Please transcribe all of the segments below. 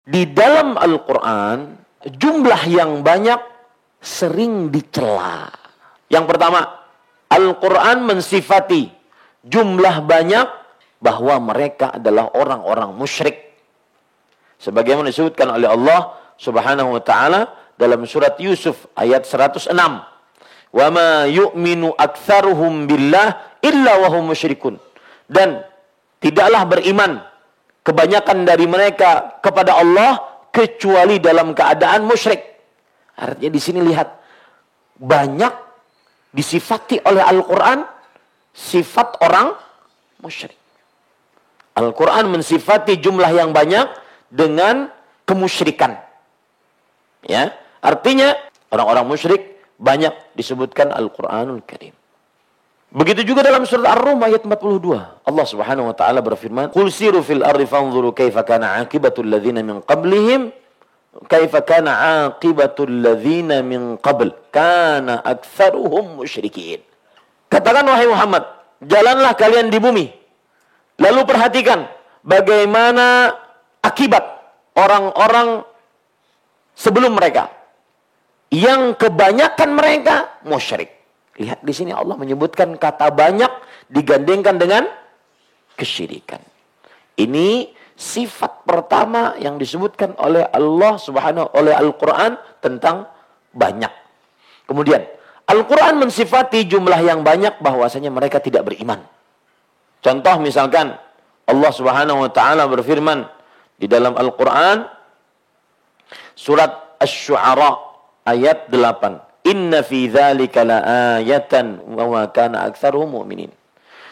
Di dalam Al-Quran, jumlah yang banyak sering dicela. Yang pertama, Al-Quran mensifati jumlah banyak bahwa mereka adalah orang-orang musyrik. Sebagaimana disebutkan oleh Allah Subhanahu wa taala dalam surat Yusuf ayat 106. Wa ma yu'minu aktsaruhum billah illa wa hum musyrikun. Dan tidaklah beriman kebanyakan dari mereka kepada Allah kecuali dalam keadaan musyrik. Artinya di sini lihat, banyak disifati oleh Al-Quran sifat orang musyrik. Al-Quran mensifati jumlah yang banyak dengan kemusyrikan. Ya, artinya orang-orang musyrik banyak disebutkan Al-Quranul Karim. Begitu juga dalam surat Ar-Rum ayat 42. Allah Subhanahu wa taala berfirman, "Qul siru fil ardi fanzuru kaifa kana 'aqibatul ladzina min qablihim, kaifa kana 'aqibatul ladzina min qabl, kana aktsaruhum musyrikin." Katakan wahai Muhammad, jalanlah kalian di bumi, lalu perhatikan bagaimana akibat orang-orang sebelum mereka, yang kebanyakan mereka musyrik. Lihat di sini Allah menyebutkan kata banyak digandengkan dengan kesyirikan. Ini sifat pertama yang disebutkan oleh Allah Subhanahu oleh Al-Qur'an tentang banyak. Kemudian Al-Qur'an mensifati jumlah yang banyak bahwasanya mereka tidak beriman. Contoh misalkan Allah Subhanahu wa taala berfirman di dalam Al-Qur'an surat Asy-Syu'ara ayat 8. Inna fi dzalika laayatan wa ma kana aktsaruhum mu'minin.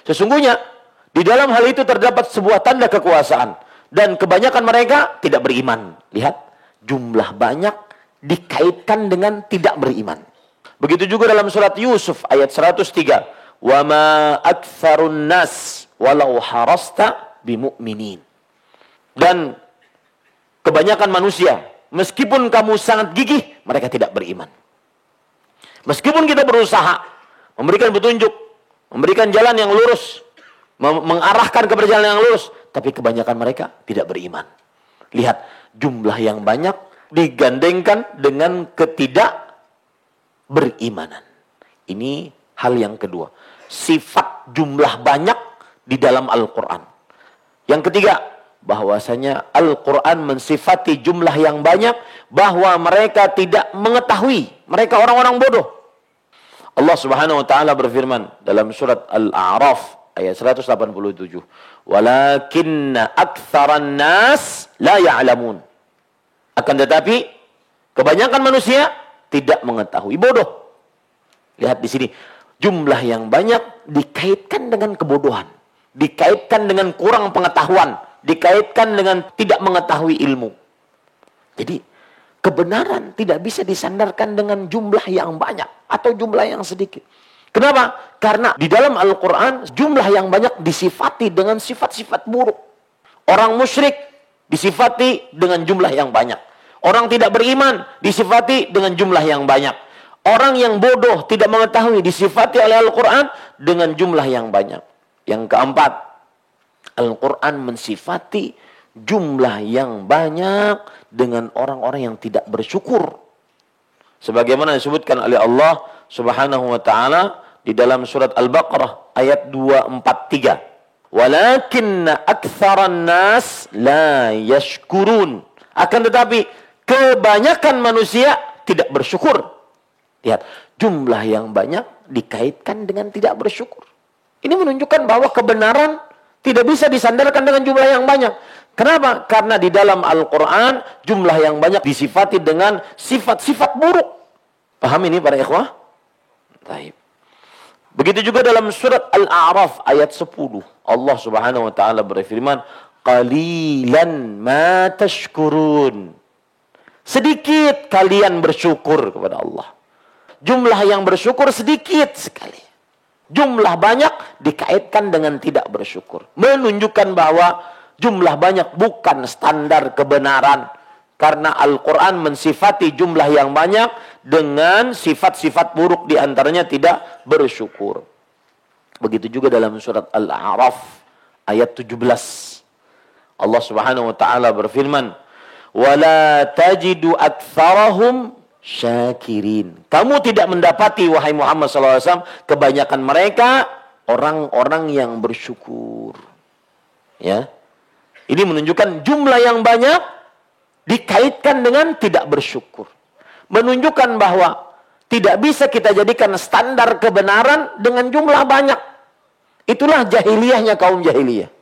Sesungguhnya di dalam hal itu terdapat sebuah tanda kekuasaan dan kebanyakan mereka tidak beriman. Lihat, jumlah banyak dikaitkan dengan tidak beriman. Begitu juga dalam surat Yusuf ayat 103. Wa ma aktsarun nas walau harasta bimu'minin. Dan kebanyakan manusia, meskipun kamu sangat gigih, mereka tidak beriman. Meskipun kita berusaha memberikan petunjuk, memberikan jalan yang lurus, mengarahkan kepada jalan yang lurus, tapi kebanyakan mereka tidak beriman. Lihat, jumlah yang banyak digandengkan dengan ketidakberimanan. Ini hal yang kedua. Sifat jumlah banyak di dalam Al-Quran. Yang ketiga, bahwasanya Al-Quran mensifati jumlah yang banyak bahwa mereka tidak mengetahui. Mereka orang-orang bodoh. Allah Subhanahu wa taala berfirman dalam surat Al-A'raf ayat 187. Walakinna aktsaran nas la ya'lamun. Akan tetapi kebanyakan manusia tidak mengetahui, bodoh. Lihat di sini, jumlah yang banyak dikaitkan dengan kebodohan, dikaitkan dengan kurang pengetahuan, dikaitkan dengan tidak mengetahui ilmu. Jadi kebenaran tidak bisa disandarkan dengan jumlah yang banyak atau jumlah yang sedikit. Kenapa? Karena di dalam Al-Quran jumlah yang banyak disifati dengan sifat-sifat buruk. Orang musyrik disifati dengan jumlah yang banyak. Orang tidak beriman disifati dengan jumlah yang banyak. Orang yang bodoh tidak mengetahui disifati oleh Al-Quran dengan jumlah yang banyak. Yang keempat, Al-Quran mensifati jumlah yang banyak dengan orang-orang yang tidak bersyukur. Sebagaimana disebutkan oleh Allah Subhanahu wa taala di dalam surat Al-Baqarah ayat 243. Walakinna aktsaran nas la yashkurun. Akan tetapi kebanyakan manusia tidak bersyukur. Lihat, jumlah yang banyak dikaitkan dengan tidak bersyukur. Ini menunjukkan bahwa kebenaran tidak bisa disandarkan dengan jumlah yang banyak. Kenapa? Karena di dalam Al-Quran jumlah yang banyak disifati dengan sifat-sifat buruk. Paham ini para ikhwah? Baik. Begitu juga dalam surat Al-A'raf ayat 10. Allah Subhanahu wa taala berfirman, "Qalilan ma tashkurun." Sedikit kalian bersyukur kepada Allah. Jumlah yang bersyukur sedikit sekali. Jumlah banyak dikaitkan dengan tidak bersyukur. Menunjukkan bahwa jumlah banyak bukan standar kebenaran. Karena Al-Quran mensifati jumlah yang banyak dengan sifat-sifat buruk, diantaranya tidak bersyukur. Begitu juga dalam surat Al-A'raf ayat 17. Allah Subhanahu wa taala berfirman, wala tajidu aktsarahum syakirin. Kamu tidak mendapati wahai Muhammad SAW kebanyakan mereka orang-orang yang bersyukur. Ya. Ini menunjukkan jumlah yang banyak dikaitkan dengan tidak bersyukur. Menunjukkan bahwa tidak bisa kita jadikan standar kebenaran dengan jumlah banyak. Itulah jahiliyahnya kaum jahiliyah.